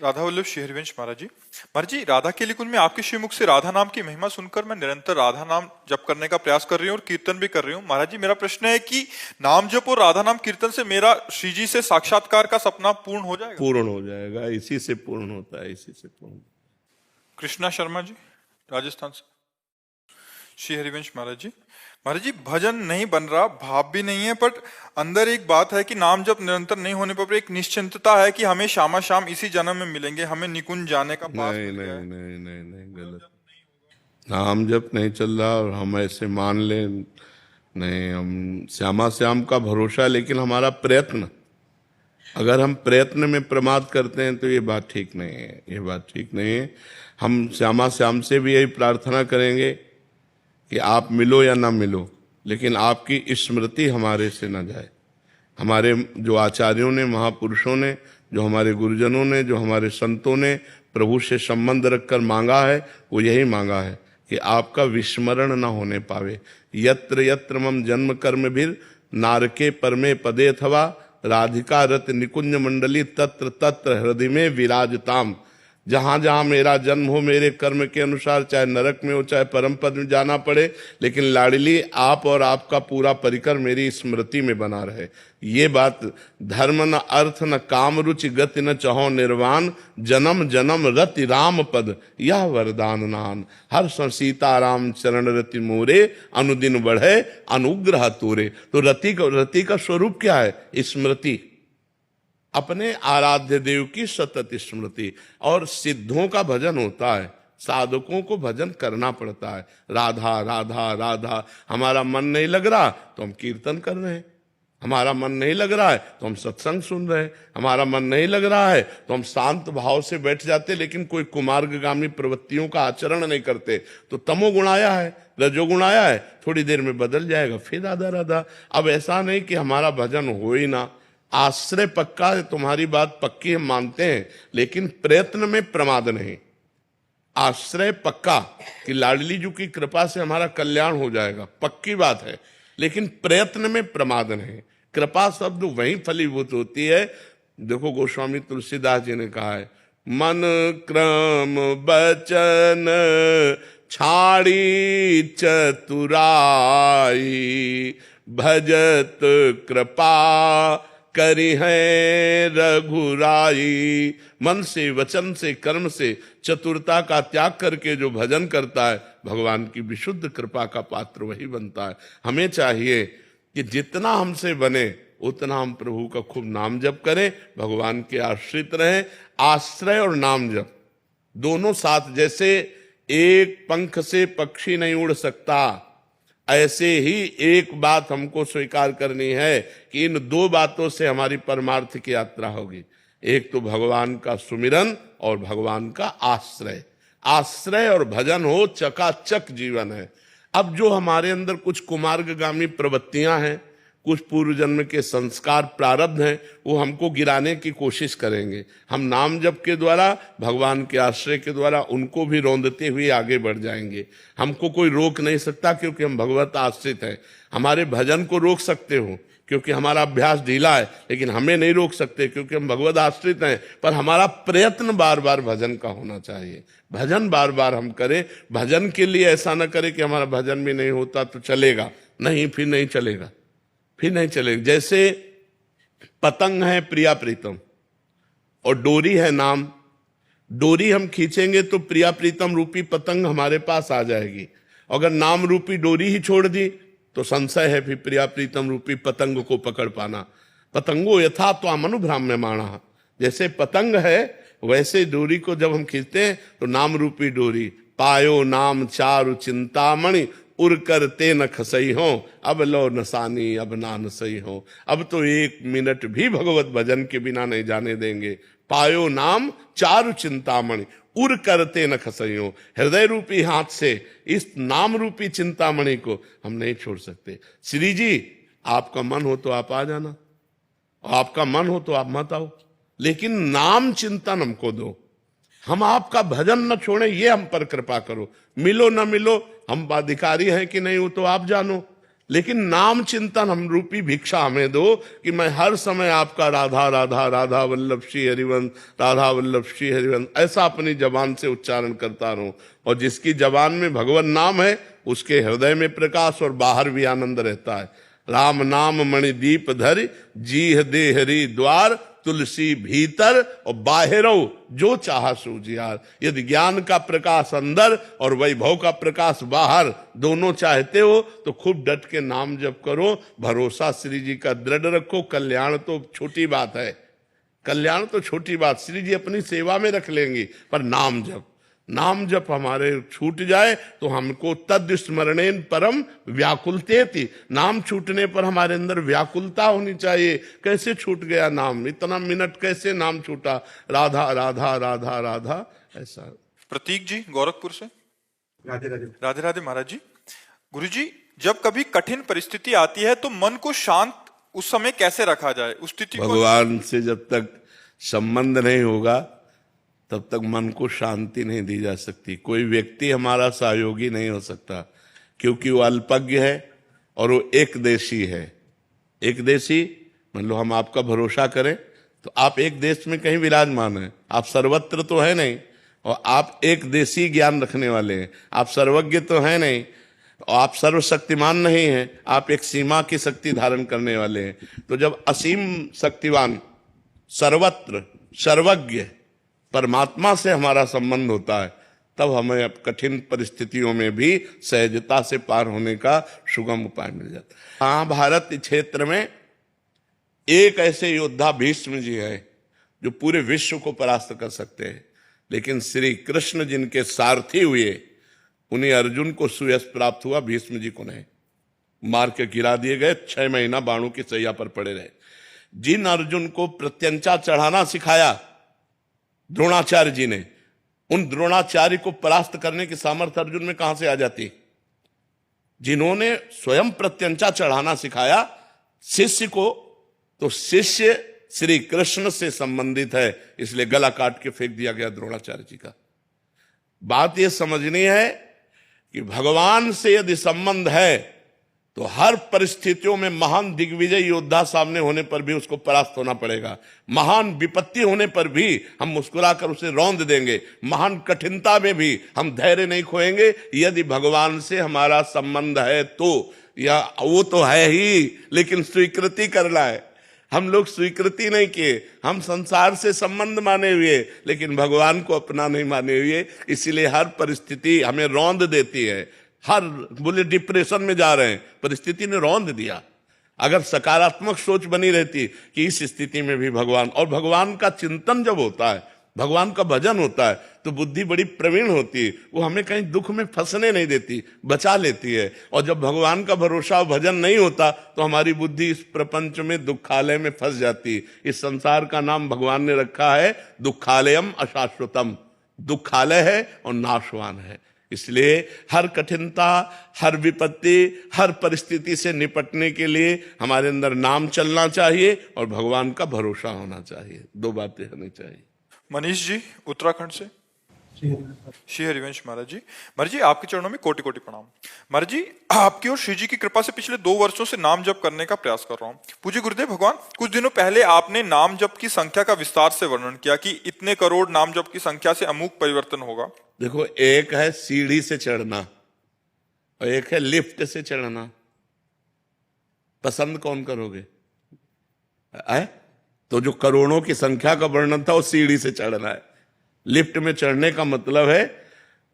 राधा वल्लभ श्री हरिवंश महाराज जी राधा के लिकुन में आपके श्रीमुख से राधा नाम की महिमा सुनकर मैं निरंतर राधा नाम जप करने का प्रयास कर रही हूँ और कीर्तन भी कर रही हूँ। महाराज जी, मेरा प्रश्न है कि नाम जप और राधा नाम कीर्तन से मेरा श्री जी से साक्षात्कार का सपना पूर्ण हो जाएगा? पूर्ण हो जाएगा, इसी से पूर्ण होता है, इसी से पूर्ण। कृष्णा शर्मा जी, राजस्थान से। श्री हरिवंश महाराज जी भजन नहीं बन रहा, भाव भी नहीं है, पर अंदर एक बात है कि नाम जब निरंतर नहीं होने पर एक निश्चिंतता है कि हमें शामा शाम इसी जन्म में मिलेंगे, हमें निकुंज जाने का पास नहीं मिल गया नहीं है। नहीं नहीं नहीं, गलत। नाम जप नहीं चल रहा और हम ऐसे मान लें, नहीं, हम श्यामा श्याम का भरोसा, लेकिन हमारा प्रयत्न, अगर हम प्रयत्न में प्रमाद करते हैं तो ये बात ठीक नहीं है, ये बात ठीक नहीं है। हम श्यामा श्याम से भी यही प्रार्थना करेंगे कि आप मिलो या ना मिलो, लेकिन आपकी स्मृति हमारे से ना जाए। हमारे जो आचार्यों ने, महापुरुषों ने, जो हमारे गुरुजनों ने, जो हमारे संतों ने प्रभु से संबंध रखकर मांगा है, वो यही मांगा है कि आपका विस्मरण न होने पावे। यत्र यत्र मम जन्म कर्म भीर नारके परमे पदे अथवा राधिका रत निकुंज मंडली तत्र तत्र हृदय में विराजताम। जहां जहां मेरा जन्म हो, मेरे कर्म के अनुसार, चाहे नरक में हो चाहे परम पद में जाना पड़े, लेकिन लाडली आप और आपका पूरा परिकर मेरी स्मृति में बना रहे। ये बात, धर्म न अर्थ न काम रुचि गति न चहो निर्वाण, जन्म जन्म रति राम पद यह वरदान नान। हर सीताराम चरण रति मोरे, अनुदिन बढ़े अनुग्रह तोरे। तो रति का स्वरूप क्या है? स्मृति, अपने आराध्य देव की सतत स्मृति। और सिद्धों का भजन होता है, साधकों को भजन करना पड़ता है। राधा राधा राधा। हमारा मन नहीं लग रहा तो हम कीर्तन कर रहे हैं, हमारा मन नहीं लग रहा है तो हम सत्संग सुन रहे हैं, हमारा मन नहीं लग रहा है तो हम शांत भाव से बैठ जाते, लेकिन कोई कुमार्गगामी प्रवृत्तियों का आचरण नहीं करते। तो तमोगुण आया है, रजोगुण आया है, थोड़ी देर में बदल जाएगा, फिर राधा राधा। अब ऐसा नहीं कि हमारा भजन हो ही ना, आश्रय पक्का है, तुम्हारी बात पक्की हम मानते हैं, लेकिन प्रयत्न में प्रमाद नहीं। आश्रय पक्का कि लाडली जी की कृपा से हमारा कल्याण हो जाएगा, पक्की बात है, लेकिन प्रयत्न में प्रमाद नहीं। कृपा शब्द वहीं फलीभूत होती है। देखो गोस्वामी तुलसीदास जी ने कहा है, मन क्रम बचन छाड़ी चतुराई, भजत कृपा करी है रघुराई। मन से, वचन से, कर्म से चतुरता का त्याग करके जो भजन करता है, भगवान की विशुद्ध कृपा का पात्र वही बनता है। हमें चाहिए कि जितना हमसे बने उतना हम प्रभु का खूब नाम जप करें, भगवान के आश्रित रहें। आश्रय और नाम जप दोनों साथ, जैसे एक पंख से पक्षी नहीं उड़ सकता, ऐसे ही एक बात हमको स्वीकार करनी है कि इन दो बातों से हमारी परमार्थ की यात्रा होगी। एक तो भगवान का सुमिरन और भगवान का आश्रय। आश्रय और भजन हो, चकाचक जीवन है। अब जो हमारे अंदर कुछ कुमार्गगामी प्रवृत्तियां हैं, कुछ पूर्व जन्म के संस्कार प्रारब्ध हैं, वो हमको गिराने की कोशिश करेंगे। हम नाम जप के द्वारा, भगवान के आश्रय के द्वारा उनको भी रौंदते हुए आगे बढ़ जाएंगे। हमको कोई रोक नहीं सकता क्योंकि हम भगवत आश्रित हैं। हमारे भजन को रोक सकते हो क्योंकि हमारा अभ्यास ढीला है, लेकिन हमें नहीं रोक सकते क्योंकि हम भगवत आश्रित हैं। पर हमारा प्रयत्न बार बार भजन का होना चाहिए, भजन बार बार हम करें। भजन के लिए ऐसा न करें कि हमारा भजन भी नहीं होता तो चलेगा, नहीं, फिर नहीं चलेगा, फिर नहीं चलेगा। जैसे पतंग है प्रिया प्रीतम और डोरी है नाम। डोरी हम खींचेंगे तो प्रिया प्रीतम रूपी पतंग हमारे पास आ जाएगी। अगर नाम रूपी डोरी ही छोड़ दी तो संशय है फिर प्रिया प्रीतम रूपी पतंग को पकड़ पाना। पतंगो यथा त्वाम अनुभ्राम्यमाणः। जैसे पतंग है वैसे डोरी को जब हम खींचते हैं तो नाम रूपी डोरी, पायो नाम चारु चिंतामणि, उड़ कर ते न खसई हो, अब लो नसानी अब ना नसई हो। अब तो एक मिनट भी भगवत भजन के बिना नहीं जाने देंगे। पायो नाम चारु चिंतामणि, उड़ करते न खसई हो। हृदय रूपी हाथ से इस नाम रूपी चिंतामणि को हम नहीं छोड़ सकते। श्री जी, आपका मन हो तो आप आ जाना, आपका मन हो तो आप मत आओ, लेकिन नाम चिंतन हमको दो। हम आपका भजन न छोड़ें, ये हम पर कृपा करो। मिलो न मिलो, हम अधिकारी हैं कि नहीं वो तो आप जानो, लेकिन नाम चिंतन हम रूपी भिक्षा हमें दो कि मैं हर समय आपका राधा राधा राधा वल्लभ श्री हरिवंश, राधा वल्लभ श्री हरिवंश ऐसा अपनी जबान से उच्चारण करता रहूं। और जिसकी जबान में भगवान नाम है उसके हृदय में प्रकाश और बाहर भी आनंद रहता है। राम नाम मणिदीप धरि, जीह दे हरि द्वार, तुलसी भीतर और बाहरो जो चाह सूझियार। यदि ज्ञान का प्रकाश अंदर और वैभव का प्रकाश बाहर दोनों चाहते हो तो खूब डट के नाम जप करो, भरोसा श्री जी का दृढ़ रखो। कल्याण तो छोटी बात है, कल्याण तो छोटी बात श्री जी अपनी सेवा में रख लेंगी, पर नाम जप हमारे छूट जाए तो हमको तद स्मरणेन परम व्याकुलते थी। नाम छूटने पर हमारे अंदर व्याकुलता होनी चाहिए। कैसे छूट गया नाम, इतना मिनट कैसे नाम छूटा, राधा राधा राधा राधा ऐसा। प्रतीक जी गोरखपुर से। राधे राधे। राधे राधे महाराज जी। गुरु जी, जब कभी कठिन परिस्थिति आती है तो मन को शांत उस समय कैसे रखा जाए? उस स्थिति को भगवान से जब तक संबंध नहीं होगा तब तक मन को शांति नहीं दी जा सकती। कोई व्यक्ति हमारा सहयोगी नहीं हो सकता, क्योंकि वो अल्पज्ञ है और वो एक देशी है। एक देशी, मान लो हम आपका भरोसा करें तो आप एक देश में कहीं विराजमान हैं, आप सर्वत्र तो है नहीं, और आप एक देशी ज्ञान रखने वाले हैं। आप सर्वज्ञ तो है नहीं, और आप सर्वशक्तिमान नहीं हैं, आप एक सीमा की शक्ति धारण करने वाले हैं। तो जब असीम शक्तिवान, सर्वत्र सर्वज्ञ परमात्मा से हमारा संबंध होता है तब हमें अब कठिन परिस्थितियों में भी सहजता से पार होने का सुगम उपाय मिल जाता है। महाभारत क्षेत्र में एक ऐसे योद्धा भीष्म जी है जो पूरे विश्व को परास्त कर सकते हैं, लेकिन श्री कृष्ण जिनके सारथी हुए उन्हें अर्जुन को सुयश प्राप्त हुआ, भीष्म जी को नहीं। मार के गिरा दिए गए, 6 महीना बाणों की सैया पर पड़े रहे। जिन अर्जुन को प्रत्यंचा चढ़ाना सिखाया द्रोणाचार्य जी ने, उन द्रोणाचार्य को परास्त करने की सामर्थ्य अर्जुन में कहां से आ जाती? जिन्होंने स्वयं प्रत्यंचा चढ़ाना सिखाया शिष्य को, तो शिष्य श्री कृष्ण से संबंधित है, इसलिए गला काट के फेंक दिया गया द्रोणाचार्य जी का। बात यह समझनी है कि भगवान से यदि संबंध है तो हर परिस्थितियों में महान दिग्विजय योद्धा सामने होने पर भी उसको परास्त होना पड़ेगा। महान विपत्ति होने पर भी हम मुस्कुराकर उसे रौंद देंगे। महान कठिनता में भी हम धैर्य नहीं खोएंगे यदि भगवान से हमारा संबंध है तो। या वो तो है ही, लेकिन स्वीकृति करना है। हम लोग स्वीकृति नहीं किए, हम संसार से संबंध माने हुए लेकिन भगवान को अपना नहीं माने हुए, इसीलिए हर परिस्थिति हमें रौंद देती है। हर बोले डिप्रेशन में जा रहे हैं, परिस्थिति ने रौंद दिया। अगर सकारात्मक सोच बनी रहती कि इस स्थिति में भी भगवान, और भगवान का चिंतन जब होता है, भगवान का भजन होता है, तो बुद्धि बड़ी प्रवीण होती है, वो हमें कहीं दुख में फंसने नहीं देती, बचा लेती है। और जब भगवान का भरोसा और भजन नहीं होता तो हमारी बुद्धि इस प्रपंच में दुखालय में फंस जाती। इस संसार का नाम भगवान ने रखा है दुखालयम अशाश्वतम, दुखालय है और नाशवान है। इसलिए हर कठिनता, हर विपत्ति, हर परिस्थिति से निपटने के लिए हमारे अंदर नाम चलना चाहिए और भगवान का भरोसा होना चाहिए। 2 बातें होनी चाहिए। मनीष जी उत्तराखंड से। श्री हरिवंश महाराज जी। महाराज जी, आपके चरणों में कोटि कोटि प्रणाम। महाराज जी, आपकी और श्री जी की कृपा से पिछले 2 वर्षों से नाम जप करने का प्रयास कर रहा हूँ। पूज्य गुरुदेव भगवान, कुछ दिनों पहले आपने नाम जप की संख्या का विस्तार से वर्णन किया कि इतने करोड़ नाम जप की संख्या से अमूक परिवर्तन होगा। देखो, एक है सीढ़ी से चढ़ना और एक है लिफ्ट से चढ़ना। पसंद कौन करोगे? तो जो करोड़ों की संख्या का वर्णन था वो सीढ़ी से चढ़ना है। लिफ्ट में चढ़ने का मतलब है,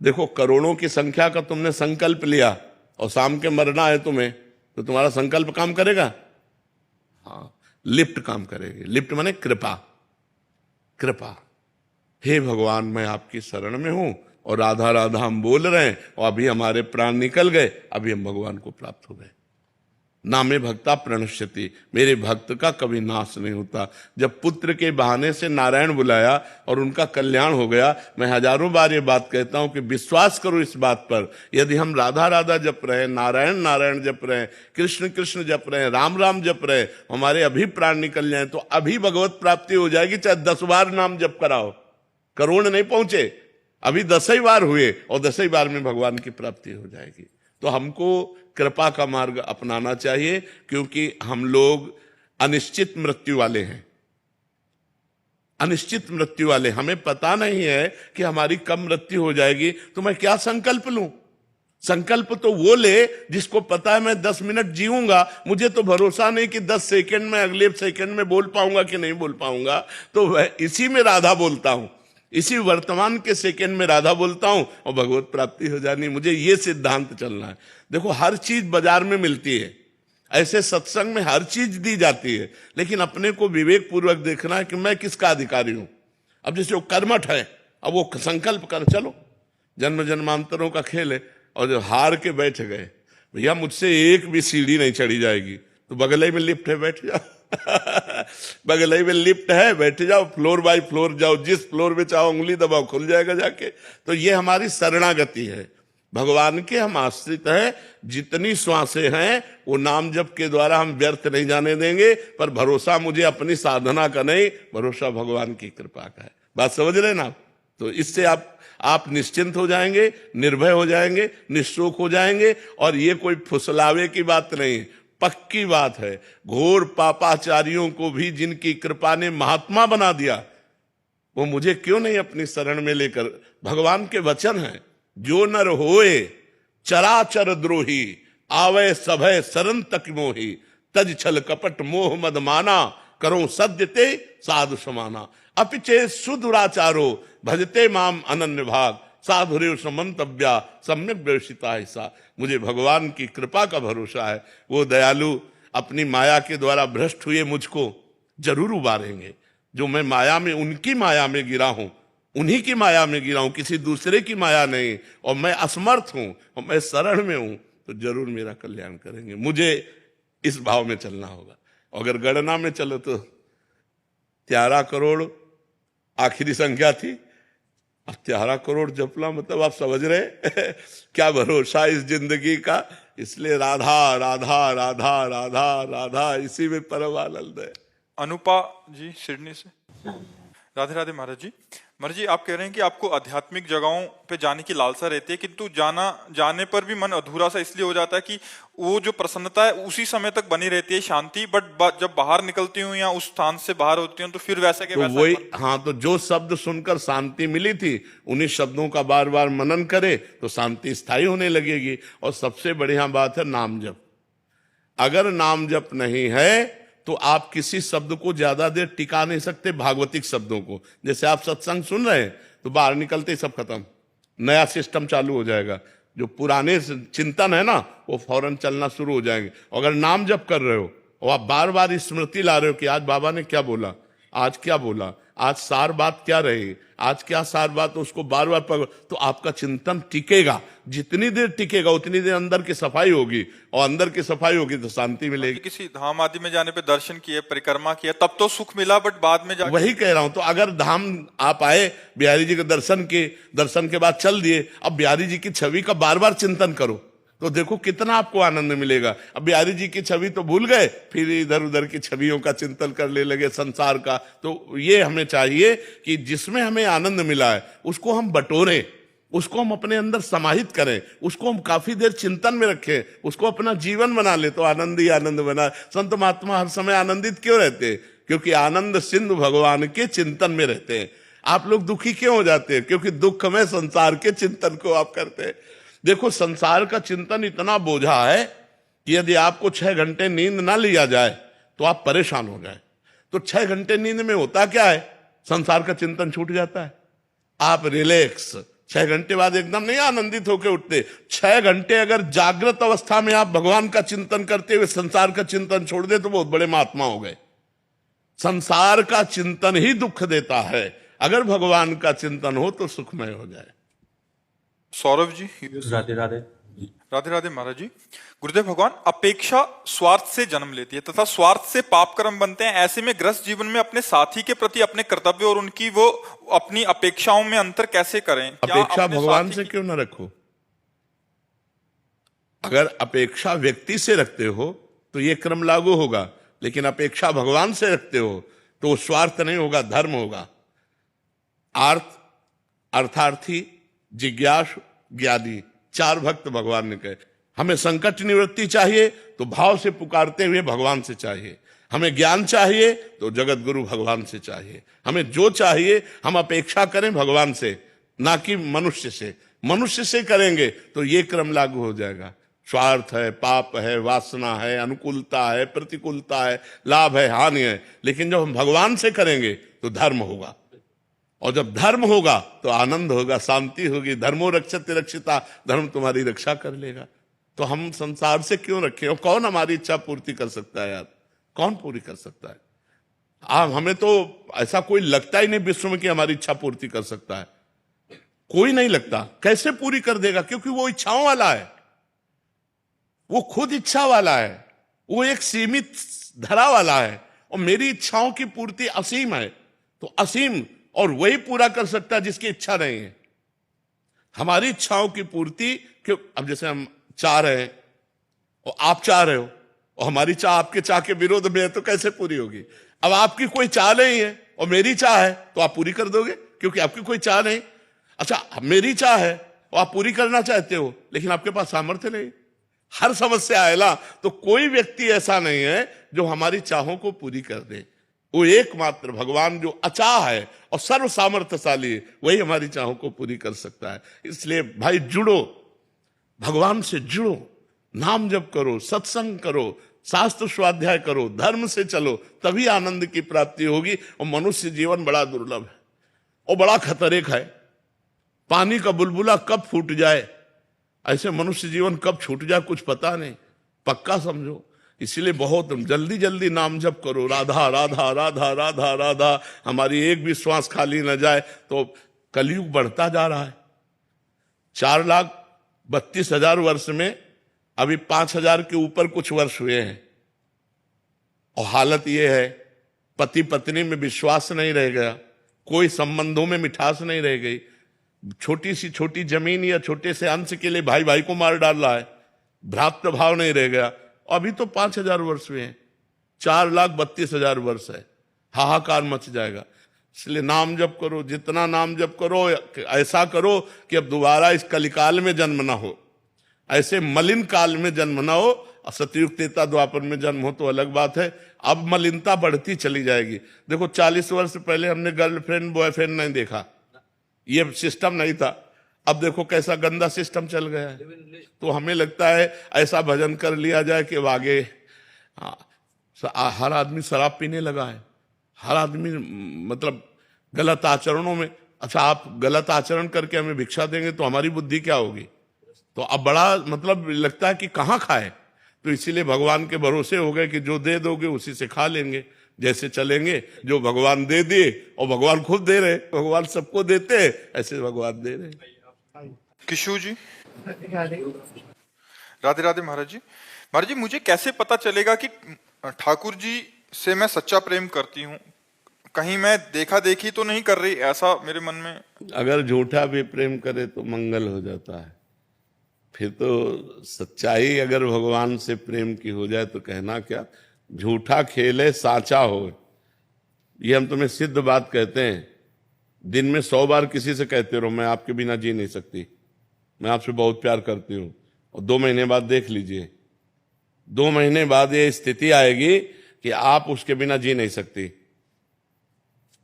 देखो करोड़ों की संख्या का तुमने संकल्प लिया और शाम के मरना है तुम्हें, तो तुम्हारा संकल्प काम करेगा? हाँ, लिफ्ट काम करेगी। लिफ्ट माने कृपा। कृपा, हे भगवान मैं आपकी शरण में हूं और राधा राधा हम बोल रहे हैं और अभी हमारे प्राण निकल गए, अभी हम भगवान को प्राप्त हो गए। नामे भक्ता प्रणश्यति, मेरे भक्त का कभी नाश नहीं होता। जब पुत्र के बहाने से नारायण बुलाया और उनका कल्याण हो गया, मैं हजारों बार ये बात कहता हूं कि विश्वास करो इस बात पर, यदि हम राधा राधा जप रहे, नारायण नारायण जप रहे, कृष्ण कृष्ण जप रहे, राम राम जप रहे, हमारे अभी प्राण निकल जाए तो अभी भगवत प्राप्ति हो जाएगी। चाहे 10 बार नाम जप कराओ, करोड़ नहीं पहुंचे, अभी 10 ही बार हुए और 10 ही बार में भगवान की प्राप्ति हो जाएगी। तो हमको कृपा का मार्ग अपनाना चाहिए, क्योंकि हम लोग अनिश्चित मृत्यु वाले हैं, अनिश्चित मृत्यु वाले। हमें पता नहीं है कि हमारी कब मृत्यु हो जाएगी, तो मैं क्या संकल्प लूं? संकल्प तो वो ले जिसको पता है मैं 10 मिनट जीऊंगा, मुझे तो भरोसा नहीं कि 10 सेकंड में, अगले सेकंड में बोल पाऊंगा कि नहीं बोल पाऊंगा, तो वह इसी में राधा बोलता हूं, इसी वर्तमान के सेकंड में राधा बोलता हूं और भगवत प्राप्ति हो जानी। मुझे ये सिद्धांत चलना है। देखो, हर चीज बाजार में मिलती है, ऐसे सत्संग में हर चीज दी जाती है, लेकिन अपने को विवेक पूर्वक देखना है कि मैं किसका अधिकारी हूं। अब जैसे वो कर्मठ है, अब वो संकल्प कर, चलो जन्म जन्मांतरों का खेल है, और जो हार के बैठ गए, भैया मुझसे एक भी सीढ़ी नहीं चढ़ी जाएगी, तो बगल ही में लिफ्ट है, बैठ जाओ बगल ही में लिफ्ट है, बैठ जाओ, फ्लोर बाय फ्लोर जाओ, जिस फ्लोर में चाहो उंगली दबाओ, खुल जाएगा जाके। तो ये हमारी शरणागति है, भगवान के हम आश्रित हैं। जितनी श्वासें हैं वो नाम जप के द्वारा हम व्यर्थ नहीं जाने देंगे, पर भरोसा मुझे अपनी साधना का नहीं, भरोसा भगवान की कृपा का है। बात समझ रहे ना आप? तो इससे आप निश्चिंत हो जाएंगे, निर्भय हो जाएंगे, निःशोक हो जाएंगे। और ये कोई फुसलावे की बात नहीं, पक्की बात है। घोर पापाचारियों को भी जिनकी कृपा ने महात्मा बना दिया, वो मुझे क्यों नहीं अपनी शरण में लेकर? भगवान के वचन हैं, जो नर होए चराचर द्रोही, आवे सभय शरण तक मोही, तज छल कपट मोह मद माना, करो सद्य ते साधु समाना, अपिचे सुदुराचारो भजते माम अनन्य भाग, साधुरेव समंतव्या सम्यक व्यवसिता ऐसा। मुझे भगवान की कृपा का भरोसा है, वो दयालु अपनी माया के द्वारा भ्रष्ट हुए मुझको जरूर उबारेंगे। जो मैं माया में, उनकी माया में गिरा हूं, उन्हीं की माया में गिरा हूं, किसी दूसरे की माया नहीं, और मैं असमर्थ हूं और मैं शरण में हूं, तो जरूर मेरा कल्याण करेंगे। मुझे इस भाव में चलना होगा। अगर गणना में चलो तो 13 करोड़ आखिरी संख्या थी, अब 13 करोड़ जपला, मतलब आप समझ रहे क्या भरोसा इस जिंदगी का। इसलिए राधा राधा राधा राधा राधा, इसी में परम आनंद है। अनुपा जी सिडनी से। राधे राधे महाराज जी। महाराज जी, आप कह रहे हैं कि आपको आध्यात्मिक जगहों पे जाने की लालसा रहती है, किंतु जाने पर भी मन अधूरा सा इसलिए हो जाता है कि वो जो प्रसन्नता है उसी समय तक बनी रहती है, शांति, बट जब बाहर निकलती हूँ या उस स्थान से बाहर होती हूँ तो फिर वैसा के वैसा। वही, हाँ, तो जो शब्द सुनकर शांति मिली थी, उन्हीं शब्दों का बार बार मनन करे तो शांति स्थायी होने लगेगी। और सबसे बढ़िया बात है नाम जप। अगर नाम जप नहीं है तो आप किसी शब्द को ज्यादा देर टिका नहीं सकते, भागवतिक शब्दों को। जैसे आप सत्संग सुन रहे हैं तो बाहर निकलते ही सब खत्म, नया सिस्टम चालू हो जाएगा। जो पुराने चिंतन है ना, वो फौरन चलना शुरू हो जाएंगे। अगर नाम जप कर रहे हो और आप बार बार स्मृति ला रहे हो कि आज बाबा ने क्या बोला, आज क्या बोला, आज सार बात क्या रही, आज क्या सार बात, उसको बार बार पकड़, तो आपका चिंतन टिकेगा। जितनी देर टिकेगा उतनी देर अंदर की सफाई होगी, और अंदर की सफाई होगी तो शांति मिलेगी। किसी धाम आदि में जाने पे दर्शन किए, परिक्रमा किया, तब तो सुख मिला, बट बाद में जाके वही कह रहा हूं। तो अगर धाम आप आए, बिहारी जी के दर्शन के बाद चल दिए, अब बिहारी जी की छवि का बार बार चिंतन करो तो देखो कितना आपको आनंद मिलेगा। अब बिहारी जी की छवि तो भूल गए, फिर इधर उधर की छवियों का चिंतन करने लगे, संसार का। तो ये हमें चाहिए कि जिसमें हमें आनंद मिला है उसको हम बटोरें, उसको हम अपने अंदर समाहित करें, उसको हम काफी देर चिंतन में रखें, उसको अपना जीवन बना ले, तो आनंद ही आनंद बना। संत महात्मा हर समय आनंदित क्यों रहते हैं? क्योंकि आनंद सिंधु भगवान के चिंतन में रहते हैं। आप लोग दुखी क्यों हो जाते हैं? क्योंकि दुख में संसार के चिंतन को आप करते हैं। देखो, संसार का चिंतन इतना बोझा है कि यदि आपको 6 घंटे नींद ना लिया जाए तो आप परेशान हो जाए। तो 6 घंटे नींद में होता क्या है? संसार का चिंतन छूट जाता है, आप रिलैक्स। 6 घंटे बाद एकदम नहीं आनंदित होकर उठते। 6 घंटे अगर जागृत अवस्था में आप भगवान का चिंतन करते हुए संसार का चिंतन छोड़ दे तो बहुत बड़े महात्मा हो गए। संसार का चिंतन ही दुख देता है, अगर भगवान का चिंतन हो तो सुखमय हो जाए। सौरभ जी। राधे राधे। राधे राधे महाराज जी। गुरुदेव भगवान, अपेक्षा स्वार्थ से जन्म लेती है तथा स्वार्थ से पाप कर्म बनते हैं। ऐसे में गृहस्थ जीवन में अपने साथी के प्रति अपने कर्तव्य और उनकी वो अपनी अपेक्षाओं में अंतर कैसे करें? अपेक्षा भगवान से क्यों ना रखो? अगर अपेक्षा व्यक्ति से रखते हो तो ये क्रम लागू होगा, लेकिन अपेक्षा भगवान से रखते हो तो स्वार्थ नहीं होगा, धर्म होगा। अर्थार्थी, जिज्ञासु, ज्ञानी, 4 भक्त भगवान ने कहे। हमें संकट निवृत्ति चाहिए तो भाव से पुकारते हुए भगवान से चाहिए। हमें ज्ञान चाहिए तो जगत गुरु भगवान से चाहिए। हमें जो चाहिए हम अपेक्षा करें भगवान से, ना कि मनुष्य से। मनुष्य से करेंगे तो ये क्रम लागू हो जाएगा। स्वार्थ है, पाप है, वासना है, अनुकूलता है, प्रतिकूलता है, लाभ है, हानि है। लेकिन जब हम भगवान से करेंगे तो धर्म होगा, और जब धर्म होगा तो आनंद होगा, शांति होगी। धर्मो रक्षते रक्षिता, धर्म तुम्हारी रक्षा कर लेगा। तो हम संसार से क्यों रखें? और कौन हमारी इच्छा पूर्ति कर सकता है यार? कौन पूरी कर सकता है? हमें तो ऐसा कोई लगता ही नहीं विश्व में कि हमारी इच्छा पूर्ति कर सकता है। कोई नहीं लगता। कैसे पूरी कर देगा? क्योंकि वो इच्छाओं वाला है, वो खुद इच्छा वाला है, वो एक सीमित धरा वाला है। और मेरी इच्छाओं की पूर्ति असीम है, तो असीम और वही पूरा कर सकता है जिसकी इच्छा नहीं है। हमारी इच्छाओं की पूर्ति क्यों? अब जैसे हम चाह रहे हैं और आप चाह रहे हो, और हमारी चाह आपके चाह के विरोध में है, तो कैसे पूरी होगी? अब आपकी कोई चाह नहीं है और मेरी चाह है, तो आप पूरी कर दोगे क्योंकि आपकी कोई चाह नहीं। अच्छा, मेरी चाह है और आप पूरी करना चाहते हो, लेकिन आपके पास सामर्थ्य नहीं। हर समस्या है ना, तो कोई व्यक्ति ऐसा नहीं है जो हमारी चाहों को पूरी कर दे। वो एकमात्र भगवान जो अचाह है और सर्व सामर्थ्यशाली है, वही हमारी चाहों को पूरी कर सकता है। इसलिए भाई जुड़ो, भगवान से जुड़ो, नाम जप करो, सत्संग करो, शास्त्र स्वाध्याय करो, धर्म से चलो, तभी आनंद की प्राप्ति होगी। और मनुष्य जीवन बड़ा दुर्लभ है और बड़ा खतरे का है। पानी का बुलबुला कब फूट जाए, ऐसे मनुष्य जीवन कब छूट जाए कुछ पता नहीं। पक्का समझो। इसलिए बहुत जल्दी जल्दी नाम जप करो, राधा राधा राधा राधा राधा। हमारी एक भी श्वास खाली न जाए। तो कलयुग बढ़ता जा रहा है। 4,32,000 वर्ष में अभी 5,000 के ऊपर कुछ वर्ष हुए हैं, और हालत यह है, पति पत्नी में विश्वास नहीं रह गया, कोई संबंधों में मिठास नहीं रह गई। छोटी सी छोटी जमीन या छोटे से अंश के लिए भाई भाई को मार डाल रहा है, भ्रातृ भाव नहीं रह गया। अभी तो 5,000 वर्ष हुए हैं, 4,32,000 वर्ष है, हाहाकार मच जाएगा। इसलिए नाम जप करो, जितना नाम जप करो, ऐसा करो कि अब दोबारा इस कलिकाल में जन्म ना हो, ऐसे मलिन काल में जन्म ना हो। सतयुग त्रेता द्वापर में जन्म हो तो अलग बात है, अब मलिनता बढ़ती चली जाएगी। देखो 40 वर्ष पहले हमने गर्लफ्रेंड बॉयफ्रेंड नहीं देखा, ये सिस्टम नहीं था। अब देखो कैसा गंदा सिस्टम चल गया है। तो हमें लगता है ऐसा भजन कर लिया जाए कि आगे हर आदमी शराब पीने लगा है, हर आदमी मतलब गलत आचरणों में। अच्छा, आप गलत आचरण करके हमें भिक्षा देंगे तो हमारी बुद्धि क्या होगी? तो अब बड़ा मतलब लगता है कि कहाँ खाए। तो इसीलिए भगवान के भरोसे हो गए कि जो दे दोगे उसी से खा लेंगे, जैसे चलेंगे। जो भगवान दे दिए, और भगवान खुद दे रहे, भगवान सबको देते हैं, ऐसे भगवान दे रहे। किशोर जी, राधे राधे। महाराज जी, मुझे कैसे पता चलेगा कि ठाकुर जी से मैं सच्चा प्रेम करती हूँ? कहीं मैं देखा देखी तो नहीं कर रही, ऐसा मेरे मन में। अगर झूठा भी प्रेम करे तो मंगल हो जाता है। फिर तो सच्चाई अगर भगवान से प्रेम की हो जाए तो कहना क्या। झूठा खेले साचा हो, ये हम तुम्हें सिद्ध बात कहते हैं। दिन में 100 बार किसी से कहते रहो मैं आपके बिना जी नहीं सकती, मैं आपसे बहुत प्यार करती हूँ, और 2 महीने बाद देख लीजिए, 2 महीने बाद ये स्थिति आएगी कि आप उसके बिना जी नहीं सकती।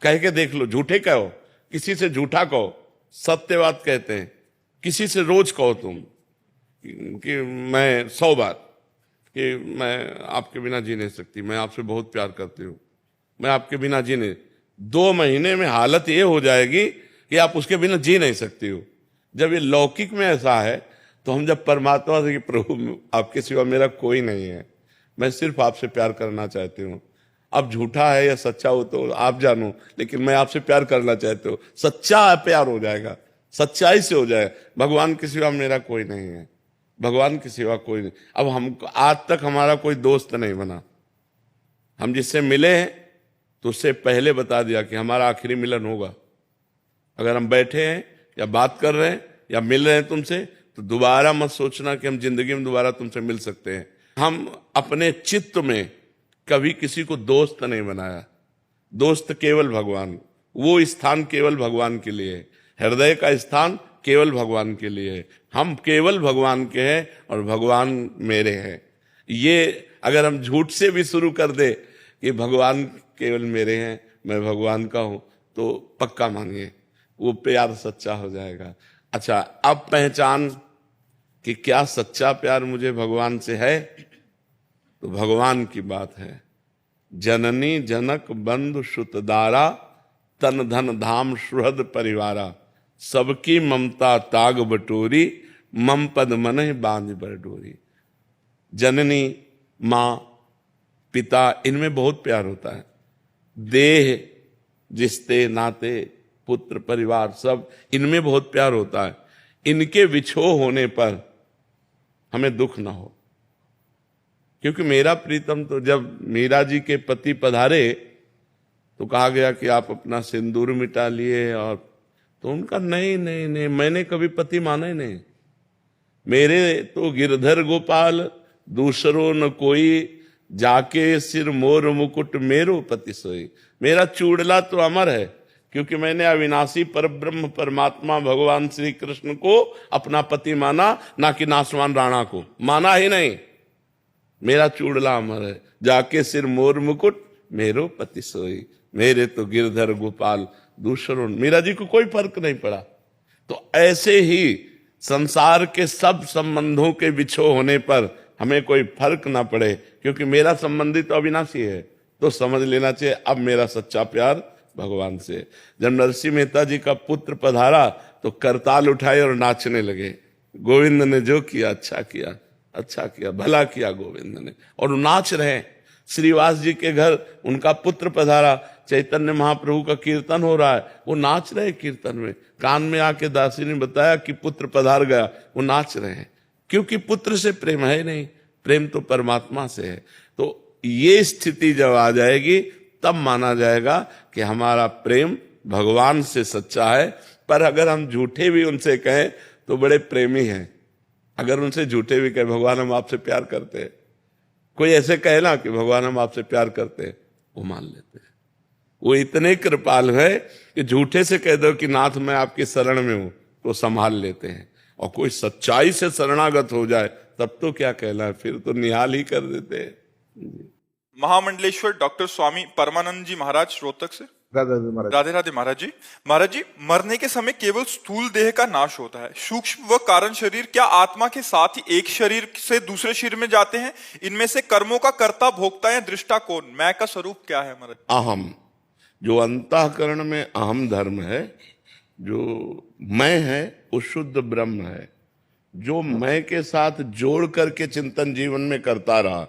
कह के देख लो, झूठे कहो, किसी से झूठा कहो, सत्य बात कहते हैं। किसी से रोज कहो तुम कि मैं 100 बार कि मैं आपके बिना जी नहीं सकती, मैं आपसे बहुत प्यार करती हूँ, मैं आपके बिना जी नहीं। 2 महीने में हालत ये हो जाएगी कि आप उसके बिना जी नहीं सकती हो। जब ये लौकिक में ऐसा है, तो हम जब परमात्मा से कि प्रभु आपके सिवा मेरा कोई नहीं है, मैं सिर्फ आपसे प्यार करना चाहती हूँ। अब झूठा है या सच्चा हो तो आप जानो, लेकिन मैं आपसे प्यार करना चाहती हूँ। सच्चा प्यार हो जाएगा, सच्चाई से हो जाएगा। भगवान के सिवा मेरा कोई नहीं है, भगवान के सिवा कोई नहीं। अब हम आज तक हमारा कोई दोस्त नहीं बना। हम जिससे मिले हैं तो उससे पहले बता दिया कि हमारा आखिरी मिलन होगा। अगर हम बैठे हैं या बात कर रहे हैं या मिल रहे हैं तुमसे, तो दोबारा मत सोचना कि हम जिंदगी में दोबारा तुमसे मिल सकते हैं। हम अपने चित्त में कभी किसी को दोस्त नहीं बनाया। दोस्त केवल भगवान, वो स्थान केवल भगवान के लिए है। हृदय का स्थान केवल भगवान के लिए है, हम केवल भगवान के हैं और भगवान मेरे हैं। ये अगर हम झूठ से भी शुरू कर दे कि भगवान केवल मेरे हैं, मैं भगवान का हूं, तो पक्का मानिए वो प्यार सच्चा हो जाएगा। अच्छा, अब पहचान कि क्या सच्चा प्यार मुझे भगवान से है, तो भगवान की बात है। जननी जनक बंधु सुतदारा, तन धन धाम सुहृद परिवारा, सबकी ममता ताग बटोरी, मम पद मन बांध बर डोरी। जननी, माँ, पिता, इनमें बहुत प्यार होता है। देह, रिश्ते नाते, पुत्र परिवार, सब इनमें बहुत प्यार होता है। इनके विछोह होने पर हमें दुख ना हो, क्योंकि मेरा प्रीतम तो जब मीरा जी के पति पधारे तो कहा गया कि आप अपना सिंदूर मिटा लिए, और तो उनका नहीं नहीं नहीं, मैंने कभी पति माना ही नहीं। मेरे तो गिरधर गोपाल दूसरो न कोई, जाके सिर मोर मुकुट मेरो पति सोई। मेरा चूड़ला तो अमर है, क्योंकि मैंने अविनाशी परब्रह्म परमात्मा भगवान श्री कृष्ण को अपना पति माना, ना कि नासवान राणा को माना ही नहीं। मेरा चूड़ला अमर है, जाके सिर मोर मुकुट मेरो पति सोई। मेरे तो गिरधर गोपाल दूसरों, मीरा जी को कोई फर्क नहीं पड़ा। तो ऐसे ही संसार के सब संबंधों के विछोह होने पर हमें कोई फर्क ना पड़े, क्योंकि मेरा संबंधी तो अविनाशी है। तो समझ लेना चाहिए अब मेरा सच्चा प्यार भगवान से। जब नरसिंह मेहता जी का पुत्र पधारा तो करताल उठाए और नाचने लगे। गोविंद ने जो किया अच्छा किया, अच्छा किया, भला किया गोविंद ने, और नाच रहे। श्रीवास जी के घर उनका पुत्र पधारा, चैतन्य महाप्रभु का कीर्तन हो रहा है, वो नाच रहे कीर्तन में। कान में आके दासी ने बताया कि पुत्र पधार गया, वो नाच रहे हैं, क्योंकि पुत्र से प्रेम है नहीं, प्रेम तो परमात्मा से है। तो ये स्थिति जब आ जाएगी तब माना जाएगा कि हमारा प्रेम भगवान से सच्चा है। पर अगर हम झूठे भी उनसे कहें तो बड़े प्रेमी हैं। अगर उनसे झूठे भी कहें भगवान हम आपसे प्यार करते हैं, कोई ऐसे कहे ना कि भगवान हम आपसे प्यार करते हैं, वो मान लेते हैं। वो इतने कृपाल है कि झूठे से कह दो कि नाथ मैं आपकी शरण में हूं तो संभाल लेते हैं। और कोई सच्चाई से शरणागत हो जाए तब तो क्या कहना है, फिर तो निहाल ही कर देते हैं। महामंडलेश्वर डॉक्टर स्वामी परमानंद जी महाराज रोहतक से। राधे राधे महाराज जी। महाराज जी, मरने के समय केवल स्थूल देह का नाश होता है, सूक्ष्म व कारण शरीर क्या आत्मा के साथ ही एक शरीर से दूसरे शरीर में जाते हैं? इनमें से कर्मों का कर्ता भोक्ता या दृष्टा कौन? मैं का स्वरूप क्या है महाराज? अहम, जो अंतःकरण में अहम धर्म है, जो मैं है वो शुद्ध ब्रह्म है। जो मैं के साथ जोड़ करके चिंतन जीवन में करता रहा,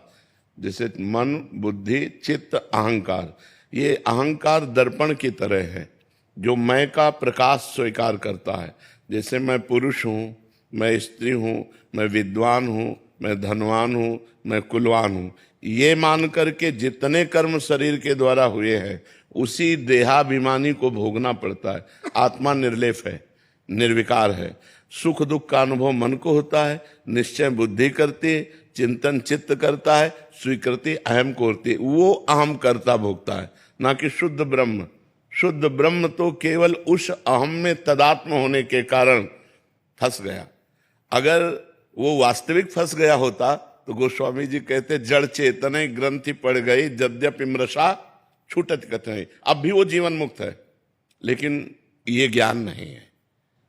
जैसे मन, बुद्धि, चित्त, अहंकार, ये अहंकार दर्पण की तरह है जो मैं का प्रकाश स्वीकार करता है। जैसे मैं पुरुष हूँ, मैं स्त्री हूँ, मैं विद्वान हूँ, मैं धनवान हूँ, मैं कुलवान हूँ, ये मान करके जितने कर्म शरीर के द्वारा हुए हैं उसी देहाभिमानी को भोगना पड़ता है। आत्मा निर्लेप है, निर्विकार है। सुख दुख का अनुभव मन को होता है, निश्चय बुद्धि करती है, चिंतन चित्त करता है, स्वीकृति अहम को होती है। वो अहम करता भोगता है, ना कि शुद्ध ब्रह्म। शुद्ध ब्रह्म तो केवल उस अहम में तदात्म होने के कारण फंस गया। अगर वो वास्तविक फंस गया होता तो गोस्वामी जी कहते जड़ चेतन ग्रंथि पड़ गई, यद्यपि मृषा छूटत कथन। अब भी वो जीवन मुक्त है, लेकिन ये ज्ञान नहीं है।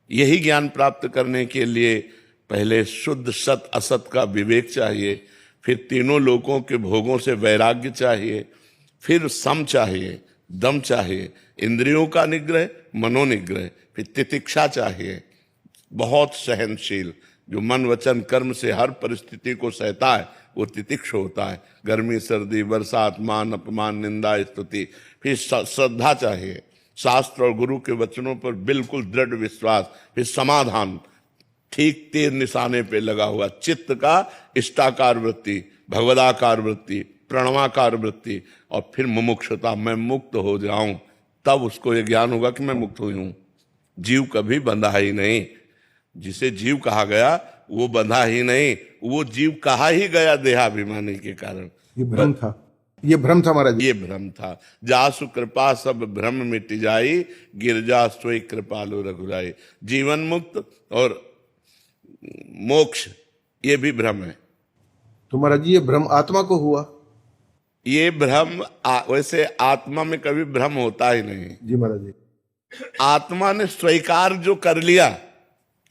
यही ज्ञान प्राप्त करने के लिए पहले शुद्ध सत असत का विवेक चाहिए, फिर तीनों लोकों के भोगों से वैराग्य चाहिए, फिर सम चाहिए, दम चाहिए, इंद्रियों का निग्रह, मनोनिग्रह, फिर तितिक्षा चाहिए, बहुत सहनशील, जो मन वचन कर्म से हर परिस्थिति को सहता है वो तितिक्ष होता है। गर्मी सर्दी बरसात मान अपमान निंदा स्तुति। फिर श्रद्धा चाहिए, शास्त्र और गुरु के वचनों पर बिल्कुल दृढ़ विश्वास। फिर समाधान, ठीक तीर निशाने पे लगा हुआ। चित्त का इष्टाकार वृत्ति, भगवदाकार वृत्ति, प्रणवाकार वृत्ति, और फिर मुमुक्षुता, मैं मुक्त हो जाऊं, तब उसको ये ज्ञान होगा कि मैं मुक्त हुई हूं। जीव कभी बंधा ही नहीं। जिसे जीव कहा गया वो बंधा ही नहीं, वो जीव कहा ही गया देहाभिमानी के कारण। ये भ्रम था। ये भ्रम था महाराज जी। ये भ्रम था। जासु कृपा सब भ्रम मिट जाई, गिरजा सोई कृपालु रघुराई। जीवन मुक्त और मोक्ष ये भी भ्रम है। तो महाराज जी ये भ्रम आत्मा को हुआ? ये भ्रम वैसे आत्मा में कभी भ्रम होता ही नहीं। जी महाराज जी। आत्मा ने स्वीकार जो कर लिया,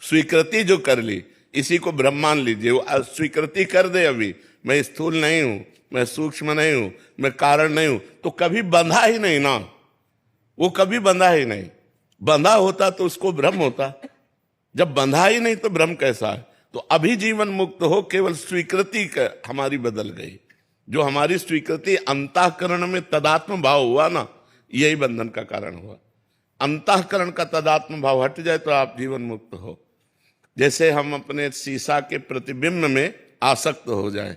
स्वीकृति जो कर ली, इसी को भ्रम मान लीजिए। वो स्वीकृति कर दे अभी मैं स्थूल नहीं हूं, मैं सूक्ष्म नहीं हूं, मैं कारण नहीं हूं, तो कभी बंधा ही नहीं ना, वो कभी बंधा ही नहीं। बंधा होता तो उसको भ्रम होता, जब बंधा ही नहीं तो भ्रम कैसा है। तो अभी जीवन मुक्त हो, केवल स्वीकृति हमारी बदल गई। जो हमारी स्वीकृति अंतःकरण में तदात्म भाव हुआ ना, यही बंधन का कारण हुआ। अंतःकरण का तदात्म भाव हट जाए तो आप जीवन मुक्त हो। जैसे हम अपने शीशा के प्रतिबिंब में आसक्त हो जाए,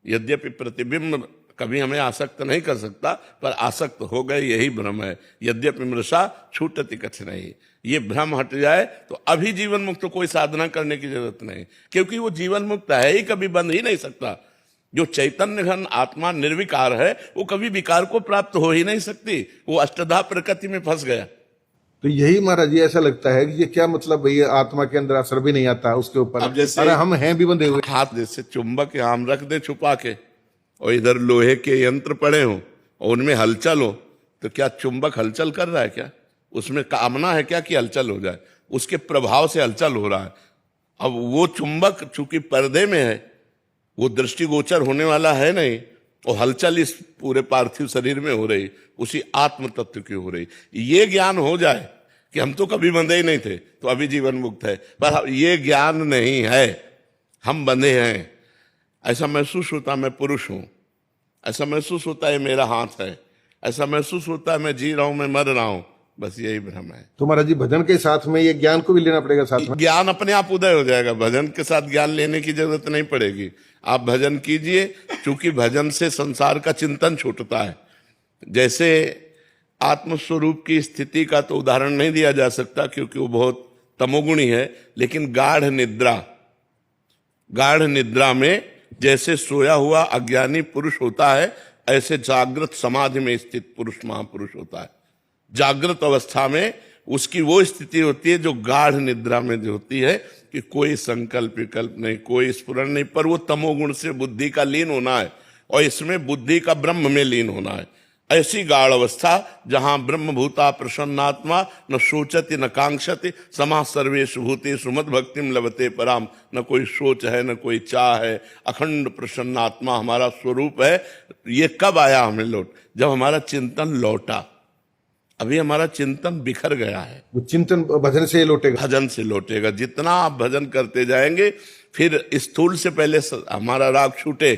यद्यपि प्रतिबिंब कभी हमें आसक्त नहीं कर सकता, पर आसक्त हो गए, यही भ्रम है। यद्यपि मृषा छूटति कछ नहीं, ये भ्रम हट जाए तो अभी जीवन मुक्त। कोई साधना करने की जरूरत नहीं, क्योंकि वो जीवन मुक्त है ही, कभी बंध ही नहीं सकता। जो चैतन्य घन आत्मा निर्विकार है, वो कभी विकार को प्राप्त हो ही नहीं सकती। वो अष्टधा प्रकृति में फंस गया। तो यही महाराज जी ऐसा लगता है कि ये क्या मतलब भैया, आत्मा के अंदर असर भी नहीं आता उसके ऊपर। अब जैसे अरे हम हैं भी बंधे हुए। हाथ जैसे चुंबक आम रख दे छुपा के, और इधर लोहे के यंत्र पड़े हों और उनमें हलचल हो, तो क्या चुंबक हलचल कर रहा है? क्या उसमें कामना है क्या कि हलचल हो जाए? उसके प्रभाव से हलचल हो रहा है। अब वो चुंबक चूंकि पर्दे में है, वो दृष्टिगोचर होने वाला है नहीं, और हलचल इस पूरे पार्थिव शरीर में हो रही, उसी आत्म तत्व की हो रही। ये ज्ञान हो जाए कि हम तो कभी बंधे ही नहीं थे, तो अभी जीवन मुक्त है। पर ये ज्ञान नहीं है, हम बंधे हैं। ऐसा महसूस होता मैं पुरुष हूं, ऐसा महसूस होता है मेरा हाथ है, ऐसा महसूस होता है मैं जी रहा हूं, मैं मर रहा हूं। बस यही भ्रम है। तो महाराज जी भजन के साथ में ये ज्ञान को भी लेना पड़ेगा साथ में? ज्ञान अपने आप उदय हो जाएगा, भजन के साथ ज्ञान लेने की जरूरत नहीं पड़ेगी। आप भजन कीजिए, क्योंकि भजन से संसार का चिंतन छूटता है। जैसे आत्मस्वरूप की स्थिति का तो उदाहरण नहीं दिया जा सकता, क्योंकि वो बहुत तमोगुणी है, लेकिन गाढ़ निद्रा में जैसे सोया हुआ अज्ञानी पुरुष होता है, ऐसे जागृत समाधि में स्थित पुरुष महापुरुष होता है। जागृत अवस्था में उसकी वो स्थिति होती है जो गाढ़ निद्रा में जो होती है, कि कोई संकल्प विकल्प नहीं, कोई स्फुरण नहीं, पर वो तमोगुण से बुद्धि का लीन होना है, और इसमें बुद्धि का ब्रह्म में लीन होना है। ऐसी गाढ़ अवस्था जहां ब्रह्मभूता प्रसन्नात्मा न सोचति न कांक्षति समा सर्वेषु भूतेषु मद भक्तिम लभते पराम। न कोई सोच है, न कोई चाह है, अखंड प्रसन्नात्मा हमारा स्वरूप है। ये कब आया हमें लौट? जब हमारा चिंतन लौटा। अभी हमारा चिंतन बिखर गया है। वो चिंतन भजन से लौटेगा। भजन से लौटेगा। जितना आप भजन करते जाएंगे, फिर स्थूल से पहले हमारा राग छूटे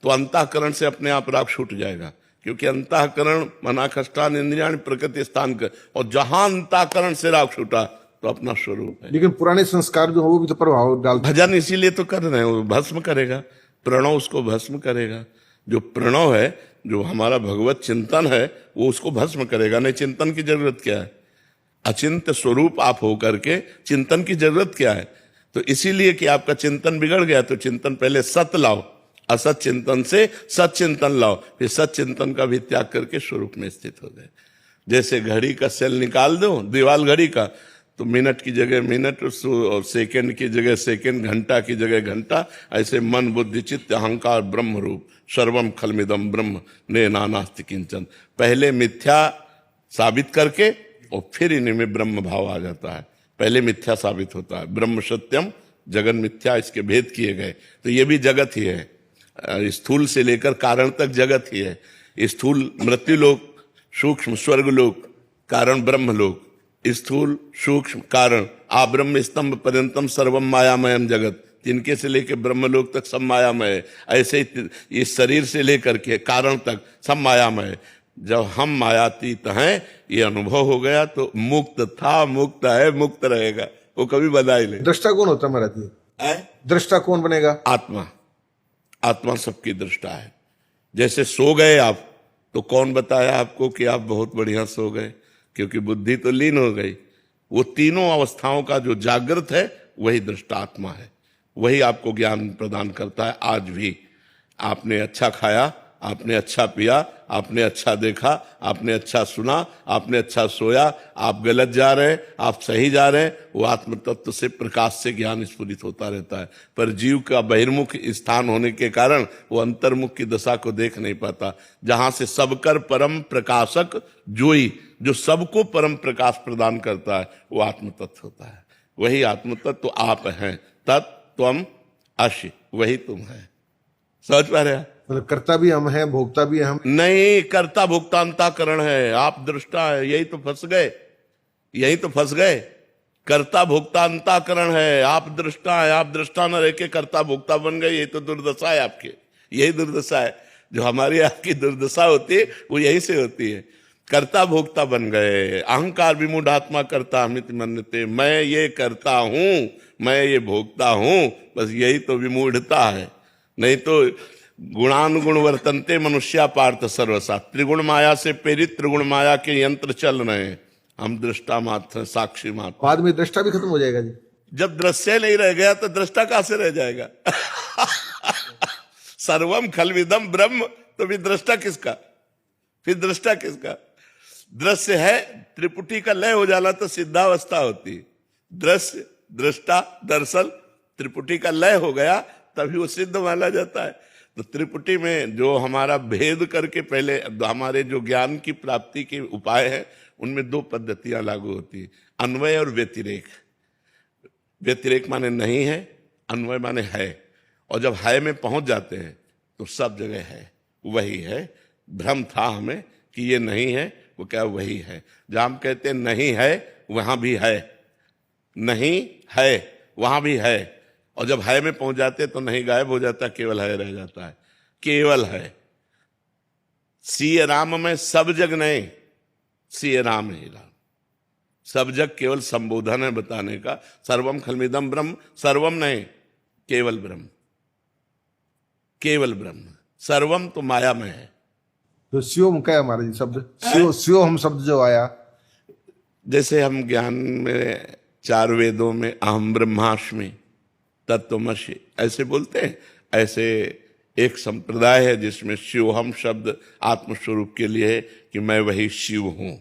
तो अंतःकरण से अपने आप राग छूट जाएगा, क्योंकि अंतःकरण मनाखष्टान इंद्रियाण प्रकृति स्थान कर, और जहां अंतःकरण से राग छूटा तो अपना स्वरूप है। लेकिन पुराने संस्कार जो हो वो भी तो प्रभाव डालते। भजन इसीलिए तो कर रहे हैं, वो भस्म करेगा, प्रणव उसको भस्म करेगा। जो प्रणव है, जो हमारा भगवत चिंतन है, वो उसको भस्म करेगा। नहीं, चिंतन की जरूरत क्या है? अचिंत्य स्वरूप आप होकर के चिंतन की जरूरत क्या है? तो इसीलिए कि आपका चिंतन बिगड़ गया, तो चिंतन पहले सत लाओ, असत चिंतन से सत चिंतन लाओ, फिर सत चिंतन का भी त्याग करके स्वरूप में स्थित हो जाए। जैसे घड़ी का सेल निकाल दो, दीवाल घड़ी का, तो मिनट की जगह मिनट, और सेकंड की जगह सेकंड, घंटा की जगह घंटा। ऐसे मन बुद्धि चित्त अहंकार ब्रह्म रूप सर्वम खलमिदम ब्रह्म ने नानास्ति किंचन, पहले मिथ्या साबित करके और फिर इन्हीं में ब्रह्म भाव आ जाता है। पहले मिथ्या साबित होता है, ब्रह्म सत्यम जगन मिथ्या, इसके भेद किए गए। तो ये भी जगत ही है, स्थूल से लेकर कारण तक जगत ही है। स्थूल मृत्युलोक, सूक्ष्म स्वर्गलोक, कारण ब्रह्मलोक, स्थूल सूक्ष्म कारण आ ब्रह्म स्तंभ पर्यंतम सर्वम मायामयम जगत, तिनके से लेकर ब्रह्मलोक तक सब मायामय है। ऐसे ही इस शरीर से लेकर के कारण तक सब मायामय है। जब हम मायातीत हैं, ये अनुभव हो गया तो मुक्त था, मुक्त है, मुक्त रहेगा, वो कभी बदला ही नहीं। दृष्टा कौन होता है महाराज जी? दृष्टा कौन बनेगा? आत्मा। आत्मा सबकी दृष्टा है। जैसे सो गए आप, तो कौन बताया आपको कि आप बहुत बढ़िया सो गए? क्योंकि बुद्धि तो लीन हो गई। वो तीनों अवस्थाओं का जो जागृत है, वही दृष्टात्मा है, वही आपको ज्ञान प्रदान करता है। आज भी आपने अच्छा खाया आपने अच्छा पिया, आपने अच्छा देखा, आपने अच्छा सुना, आपने अच्छा सोया, आप गलत जा रहे हैं, आप सही जा रहे हैं, वो आत्म तत्व से प्रकाश से ज्ञान स्फुरित होता रहता है। पर जीव का बहिर्मुख स्थान होने के कारण वो अंतर्मुख की दशा को देख नहीं पाता। जहां से सबकर परम प्रकाशक जोई, जो सबको परम प्रकाश प्रदान करता है, वो आत्म तत्व होता है। वही आत्म तत्व आप हैं। तत्त्वम अशि, वही तुम है। समझ पा रहे हैं? मतलब कर्ता भी हम हैं, भोक्ता भी हम। नहीं, कर्ता भोक्ता अंतःकरण है, आप दृष्टा है। यही तो फंस गए, यही तो फंस गए। कर्ता भोक्ता अंतःकरण है, आप दृष्टा है। आप दृष्टा न रह के कर्ता भोक्ता बन गए, यही तो दुर्दशा है आपकी। यही दुर्दशा है। जो हमारी आपकी दुर्दशा होती है वो यही से होती है। कर्ता भोक्ता बन गए। अहंकार विमूढ़ात्मा कर्ता अमित मन्यते, मैं ये करता हूं, मैं ये भोगता हूं, बस यही तो विमूढ़ता है। नहीं तो गुणानुगुण वर्तनते मनुष्या पार्थ सर्वसा। त्रिगुण माया से प्रेरित त्रिगुण माया के यंत्र चल रहे हैं, हम दृष्टा मात्र, साक्षी मात्र। बाद में दृष्टा भी खत्म हो जाएगा जी। जब दृश्य नहीं रह गया तो दृष्टा कहां से रह जाएगा? सर्वम खलविदम ब्रह्म, तो फिर दृष्टा किसका? फिर दृष्टा किसका? दृश्य है, त्रिपुटी का लय हो जाना तो सिद्धावस्था होती। दृश्य, दृष्टा, दर्शन, त्रिपुटी का लय हो गया तभी वो सिद्ध माना जाता है। तो त्रिपुटी में जो हमारा भेद करके पहले हमारे जो ज्ञान की प्राप्ति के उपाय है, उनमें दो पद्धतियां लागू होती है, अन्वय और व्यतिरेक। व्यतिरेक माने नहीं है, अन्वय माने है। और जब है में पहुंच जाते हैं तो सब जगह है, वही है। भ्रम था हमें कि ये नहीं है, वो क्या वही है। जहां हम कहते हैं नहीं है, वहां भी है, नहीं है वहां भी है। और जब है में पहुंच जाते तो नहीं गायब हो जाता, केवल है रह जाता है। केवल है। सिय राम में सब जग नहीं, सिय राम ही राम। सब जग केवल संबोधन है बताने का। सर्वम खलमिदम ब्रह्म, सर्वम नहीं, केवल ब्रह्म, केवल ब्रह्म। सर्वम तो माया में है। तो शिवम क्या है हमारा जी शब्द? शिव हम शब्द जो आया, जैसे हम ज्ञान में 4 वेदों में अहम ब्रह्मास्मि तत्वमसि ऐसे बोलते हैं, ऐसे एक संप्रदाय है जिसमें शिवहम शब्द आत्मस्वरूप के लिए है कि मैं वही शिव हूं,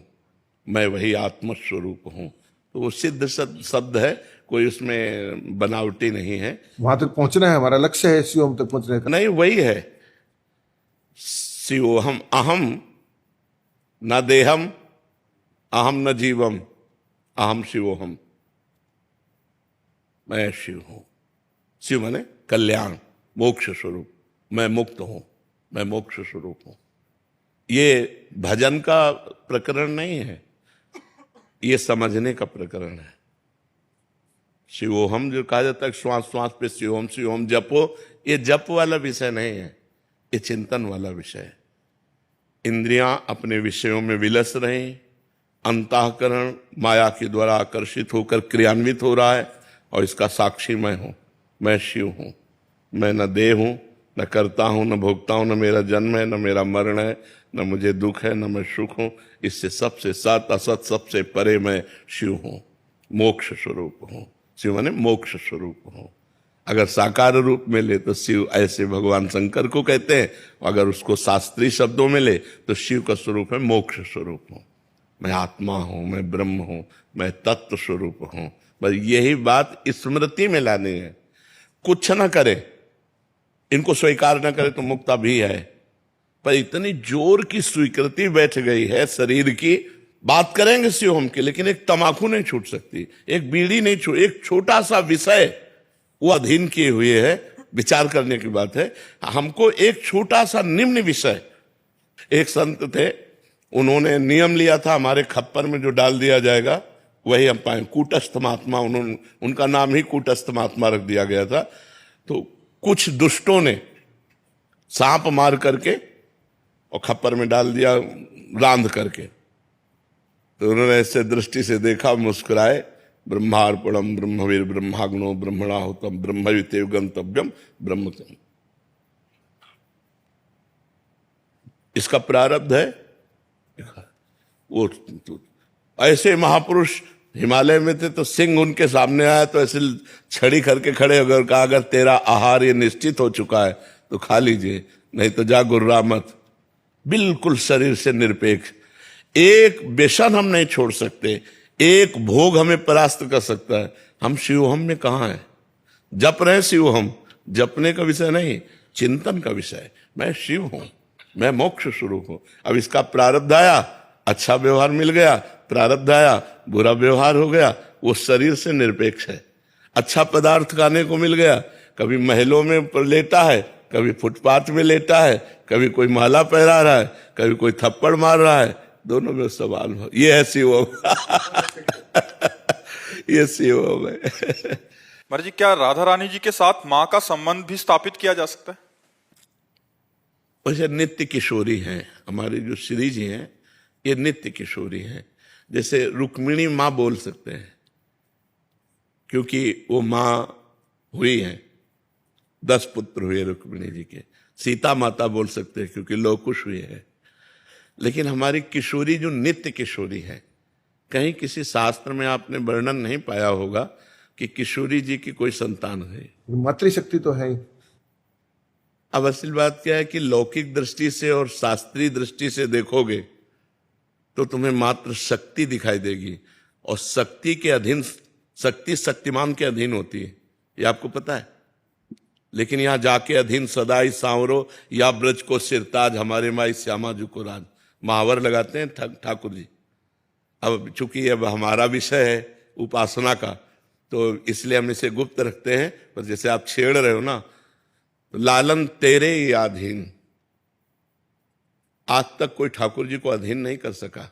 मैं वही आत्मस्वरूप हूं। तो वो सिद्ध शब्द है, कोई उसमें बनावटी नहीं है। वहां तक पहुंचना है, हमारा लक्ष्य है शिवम तक पहुंचने का। नहीं, वही है शिवोहम। अहम न देहम, अहम न जीवम, अहम शिवोहम, मैं शिव हूं। शिव माने कल्याण, मोक्ष स्वरूप। मैं मुक्त हूं, मैं मोक्ष स्वरूप हूं। ये भजन का प्रकरण नहीं है, ये समझने का प्रकरण है। शिवोहम जो कहा जाता है, श्वास श्वास पे शिवोहम शिवोहम जपो, ये जप वाला विषय नहीं है, ये चिंतन वाला विषय है। इंद्रियां अपने विषयों में विलस रहे, अंतःकरण माया के द्वारा आकर्षित होकर क्रियान्वित हो रहा है, और इसका साक्षी मैं हूं, मैं शिव हूं। मैं न देह हूं, न करता हूं, न भोगता हूं, न मेरा जन्म है, न मेरा मरण है, न मुझे दुख है, न मैं सुख हूं। इससे सबसे सत असत सबसे परे मैं शिव हूं, मोक्ष स्वरूप हूं। शिव माने मोक्ष स्वरूप हूं। अगर साकार रूप में ले तो शिव ऐसे भगवान शंकर को कहते हैं, अगर उसको शास्त्रीय शब्दों में ले तो शिव का स्वरूप है मोक्ष स्वरूप हूं। मैं आत्मा हूं, मैं ब्रह्म हूं, मैं तत्व स्वरूप हूं। बस यही बात स्मृति में लानी है। कुछ न करे, इनको स्वीकार न करे तो मुक्ता भी है, पर इतनी जोर की स्वीकृति बैठ गई है शरीर की। बात करेंगे शिवम की, लेकिन एक तमाकू नहीं छूट सकती, एक बीड़ी नहीं छूट, एक छोटा सा विषय वो अधीन किए हुए है। विचार करने की बात है। हमको एक छोटा सा निम्न विषय, एक संत थे, उन्होंने नियम लिया था हमारे खप्पर में जो डाल दिया जाएगा वही हम पाए। कूटस्थ महात्मा, उन्होंने उनका नाम ही कूटस्थ महात्मा रख दिया गया था। तो कुछ दुष्टों ने सांप मार करके और खप्पर में डाल दिया रांध करके। तो उन्होंने ऐसे दृष्टि से देखा, मुस्कुराए, ब्रह्मार्पणम ब्रह्मवीर ब्रह्माग्नो ब्रह्मणाहुतम ब्रह्मवितेव गंतव्यम ब्रह्म। इसका प्रारब्ध है। वो ऐसे महापुरुष हिमालय में थे, तो सिंह उनके सामने आया तो ऐसे छड़ी करके खड़े होकर कहा, अगर तेरा आहार ये निश्चित हो चुका है तो खा लीजिए, नहीं तो जा गुर्रा मत। बिल्कुल शरीर से निरपेक्ष। एक व्यसन हम नहीं छोड़ सकते, एक भोग हमें परास्त कर सकता है। हम शिवहम में कहाँ है? जप रहे शिवहम, जपने का विषय नहीं, चिंतन का विषय है। मैं शिव हूं, मैं मोक्ष स्वरूप हूं। अब इसका प्रारब्ध आया, अच्छा व्यवहार मिल गया, प्रारब्ध आया, बुरा व्यवहार हो गया, वो शरीर से निरपेक्ष है। अच्छा पदार्थ खाने को मिल गया, कभी महलों में लेटा है, कभी फुटपाथ में लेटा है, कभी कोई माला पहरा रहा है, कभी कोई थप्पड़ मार रहा है, दोनों में सवाल हो। ये है शिवम। ये शिवम है। महाराज जी, क्या राधा रानी जी के साथ माँ का संबंध भी स्थापित किया जा सकता है? वैसे नित्य किशोरी हैं हमारी जो श्री जी हैं, ये नित्य किशोरी हैं। जैसे रुक्मिणी माँ बोल सकते हैं क्योंकि वो माँ हुई हैं, 10 पुत्र हुए रुक्मिणी जी के। सीता माता बोल सकते हैं क्योंकि लवकुश हुए हैं। लेकिन हमारी किशोरी जो नित्य किशोरी है, कहीं किसी शास्त्र में आपने वर्णन नहीं पाया होगा कि किशोरी जी की कोई संतान है। मातृशक्ति तो है ही। अब असल बात क्या है कि लौकिक दृष्टि से और शास्त्रीय दृष्टि से देखोगे तो तुम्हें मात्र शक्ति दिखाई देगी, और शक्ति के अधीन, शक्ति शक्तिमान के अधीन होती है, ये आपको पता है। लेकिन यहां जाके अधीन सदाई सांवरो या ब्रज को सिरताज, हमारे माई श्यामा जी को राज, महावर लगाते हैं ठाकुर जी। अब चूंकि अब हमारा विषय है उपासना का, तो इसलिए हम इसे गुप्त रखते हैं। पर जैसे आप छेड़ रहे हो ना, तो लालन तेरे ही अधीन, आज तक कोई ठाकुर जी को अधीन नहीं कर सका,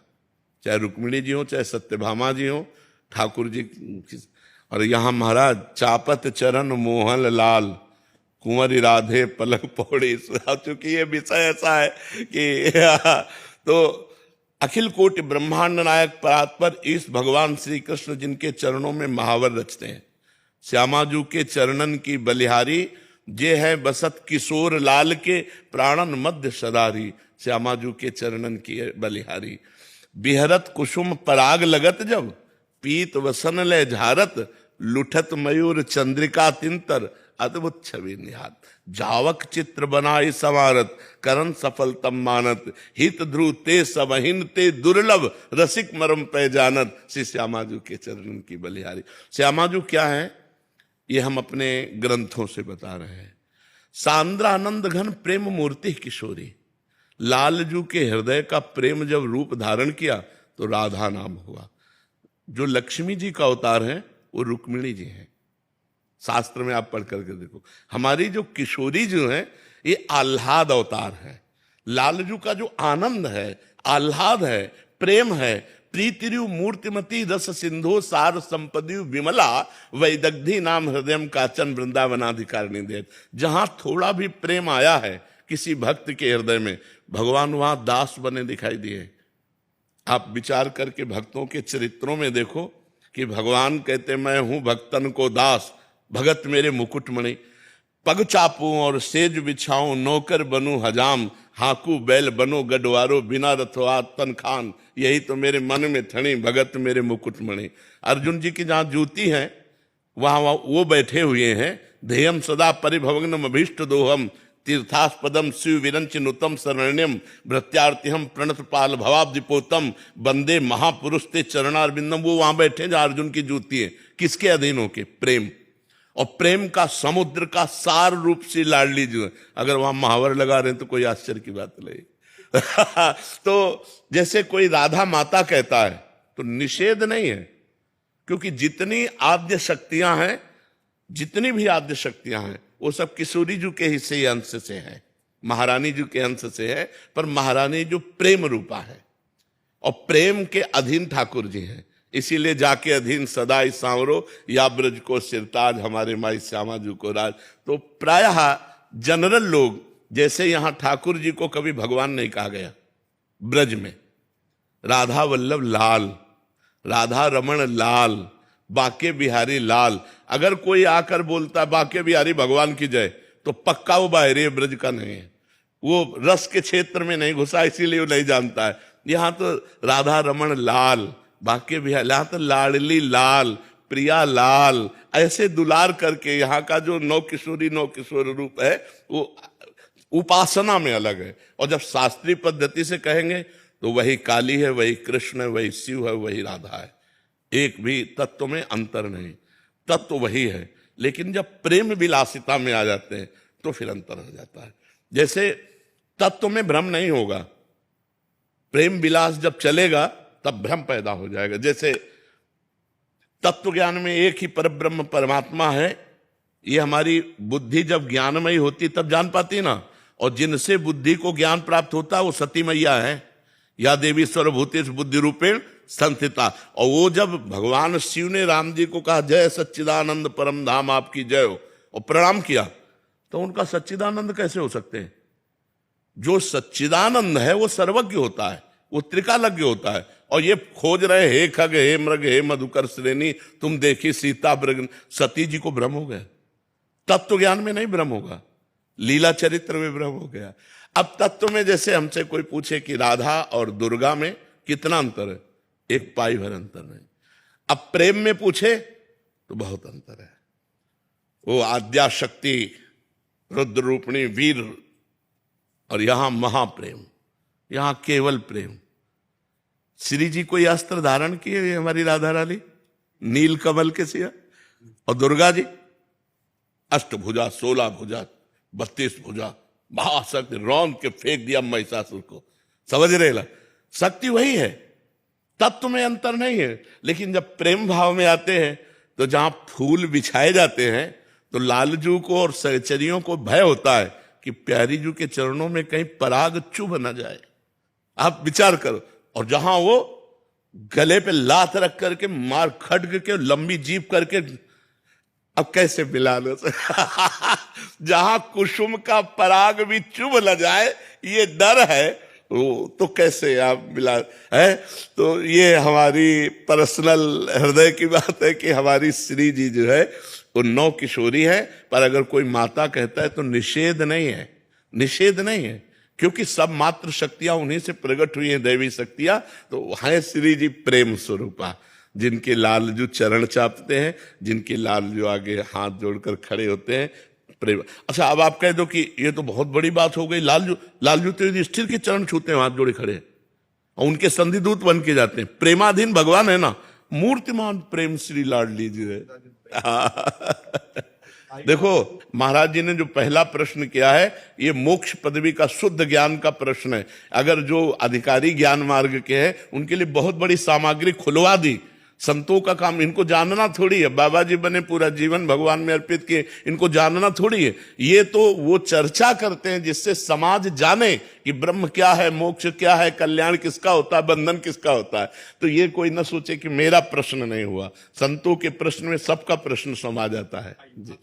चाहे रुक्मिणी जी हो, चाहे सत्यभामा जी हो, ठाकुर जी। और यहां महाराज चापत चरण मोहन लाल, कुंवर राधे पलक पौड़ी। चूंकि ये विषय ऐसा है कि तो अखिल कोटि ब्रह्मांड नायक परात्पर ईश भगवान श्री कृष्ण जिनके चरणों में महावर रचते हैं, श्यामाजू के चरणन की बलिहारी, जे है बसत किशोर लाल के प्राणन मध्य सदारी। श्यामाजू के चरणन की बलिहारी, बिहरत कुसुम पराग लगत जब, पीत वसन ले झारत, लुठत मयूर चंद्रिका तिंतर, अद्भुत छवि निहात, जावक चित्र बनाई समारत, करण सफलतम मानत, हित ध्रुव ते सबहिन ते दुर्लभ, रसिक मरम पे जानत। श्री श्यामाजू के चरणन की बलिहारी। श्यामाजू क्या है ये हम अपने ग्रंथों से बता रहे हैं। सांद्रानंद घन प्रेम मूर्ति किशोरी, लालजू के हृदय का प्रेम जब रूप धारण किया तो राधा नाम हुआ। जो लक्ष्मी जी का अवतार है वो रुक्मिणी जी हैं, शास्त्र में आप पढ़ करके देखो। हमारी जो किशोरी जो है ये आह्लाद अवतार है। लालजू का जो आनंद है, आह्लाद है, प्रेम है, प्रीतिरु मूर्तिमती रस सिंधु सार संपदि विमला, वैदग्धि नाम हृदयम काचन वृंदावनाधिकारिणी देत। जहां थोड़ा भी प्रेम आया है किसी भक्त के हृदय में, भगवान वहां दास बने दिखाई दिए। आप विचार करके भक्तों के चरित्रों में देखो कि भगवान कहते मैं हूं भक्तन को दास, भगत मेरे मुकुटमणि, पग चापूं और सेज बिछाऊं, नौकर बनूं हजाम, हाकू बैल बनो गडवारो, बिना रथवा तन खान, यही तो मेरे मन में थणी, भगत मेरे मुकुटमणि। अर्जुन जी की जहां जूती है वहां वो बैठे हुए हैं। ध्येयम सदा परिभवग्नम अभीष्ट दोहम, तीर्थास्पदम शिव विरंच नुतम शरण्यम, भृत्यार्तिहम प्रणत पाल भवाब्दिपोतम, वंदे महापुरुष ते चरणारविंदम। वो वहां बैठे जहां अर्जुन की जूती है, किसके अधीन होके? प्रेम। और प्रेम का समुद्र का सार रूप से लाडली जो है, अगर वहां महावर लगा रहे हैं तो कोई आश्चर्य की बात नहीं। तो जैसे कोई राधा माता कहता है तो निषेध नहीं है, क्योंकि जितनी आद्य शक्तियां हैं, जितनी भी आद्य शक्तियां हैं वो सब किशोरी जी के हिस्से अंश से है, महारानी जी के अंश से है। पर महारानी जो प्रेम रूपा है और प्रेम के अधीन ठाकुर जी हैं, इसीलिए जाके अधीन सदाई सांवरो या ब्रज को सिरताज, हमारे माई श्यामा जी को राज। तो प्रायः जनरल लोग, जैसे यहां ठाकुर जी को कभी भगवान नहीं कहा गया, ब्रज में राधा वल्लभ लाल, राधा रमण लाल, बाके बिहारी लाल। अगर कोई आकर बोलता बाके बिहारी भगवान की जय, तो पक्का वो बाहरी ब्रज का नहीं है, वो रस के क्षेत्र में नहीं घुसा, इसीलिए वो नहीं जानता है। यहां तो राधा रमण लाल, बाके बिहारी, यहां तो लाडली लाल, प्रिया लाल, ऐसे दुलार करके यहाँ का जो नौ किशोर रूप है उपासना में अलग है। और जब शास्त्रीय पद्धति से कहेंगे तो वही काली है, वही कृष्ण है, वही शिव है, वही राधा है। एक भी तत्व में अंतर नहीं, तत्व वही है। लेकिन जब प्रेम विलासिता में आ जाते हैं तो फिर अंतर हो जाता है। जैसे तत्व में भ्रम नहीं होगा, प्रेम विलास जब चलेगा तब भ्रम पैदा हो जाएगा। जैसे तत्व ज्ञान में एक ही परब्रह्म परमात्मा है, ये हमारी बुद्धि जब ज्ञानमयी होती तब जान पाती ना। और जिनसे बुद्धि को ज्ञान प्राप्त होता है वो सती मैया है, या देवी सर्वभूतेषु बुद्धि रूपेण संस्थिता। और वो जब भगवान शिव ने राम जी को कहा जय सच्चिदानंद परम धाम आपकी जय हो, और प्रणाम किया, तो उनका सच्चिदानंद कैसे हो सकते हैं? जो सच्चिदानंद है वो सर्वज्ञ होता है, वो त्रिकालज्ञ होता है। और ये खोज रहे हे खग हे मृग हे मधुकर श्रेणी तुम देखी सीता मृग, सती जी को भ्रम हो गया। तत्व ज्ञान में नहीं भ्रम होगा, लीला चरित्र में भ्रम हो गया। अब तत्व में जैसे हमसे कोई पूछे कि राधा और दुर्गा में कितना अंतर है, एक पाई भर अंतर नहीं। अब प्रेम में पूछे तो बहुत अंतर है। वो आद्या शक्ति रुद्र रूपिणी वीर, और यहां महाप्रेम, यहां केवल प्रेम। श्री जी कोई अस्त्र धारण किए हमारी राधा रानी, नील कमल के सिया। और दुर्गा जी अष्टभुजा, 16 भुजा, 32 भुजा, महाशक्ति, रौंद के फेंक दिया महिषासुर को। समझ रहे ला, शक्ति वही है, तत्व में अंतर नहीं है। लेकिन जब प्रेम भाव में आते हैं तो जहां फूल बिछाए जाते हैं तो लालजू को और सहचरियों को भय होता है कि प्यारी जू के चरणों में कहीं पराग चुभ न जाए। आप विचार करो। और जहां वो गले पे लात रख करके मार खड्ग के लंबी जीप करके, अब कैसे मिला लो जहां कुसुम का पराग भी चुभ न जाए ये डर है, वो तो कैसे आप मिला है। तो ये हमारी पर्सनल हृदय की बात है कि हमारी श्री जी जो है वो 9 किशोरी है। पर अगर कोई माता कहता है तो निषेध नहीं है, निषेध नहीं है, क्योंकि सब मात्र शक्तियां उन्हीं से प्रकट हुई हैं, दैवी शक्तियां। तो है श्री जी प्रेम स्वरूपा, जिनके लालजू चरण चापते हैं, जिनके लालजू आगे हाथ जोड़कर खड़े होते हैं, प्रेम। अच्छा, अब आप कह दो कि ये तो बहुत बड़ी बात हो गई, लालजू तो युधिष्ठिर के चरण छूते हैं, हाथ जोड़े खड़े, और उनके संधिदूत बन के जाते हैं। प्रेमाधीन भगवान है ना, मूर्तिमान प्रेम श्री लाडली जी है। देखो महाराज जी ने जो पहला प्रश्न किया है ये मोक्ष पदवी का शुद्ध ज्ञान का प्रश्न है। अगर जो अधिकारी ज्ञान मार्ग के हैं उनके लिए बहुत बड़ी सामग्री खुलवा दी। संतों का काम इनको जानना थोड़ी है, बाबा जी बने पूरा जीवन भगवान में अर्पित किए, इनको जानना थोड़ी है। ये तो वो चर्चा करते हैं जिससे समाज जाने कि ब्रह्म क्या है, मोक्ष क्या है, कल्याण किसका होता है, बंधन किसका होता है। तो ये कोई ना सोचे कि मेरा प्रश्न नहीं हुआ, संतों के प्रश्न में सबका प्रश्न समा जाता है जी।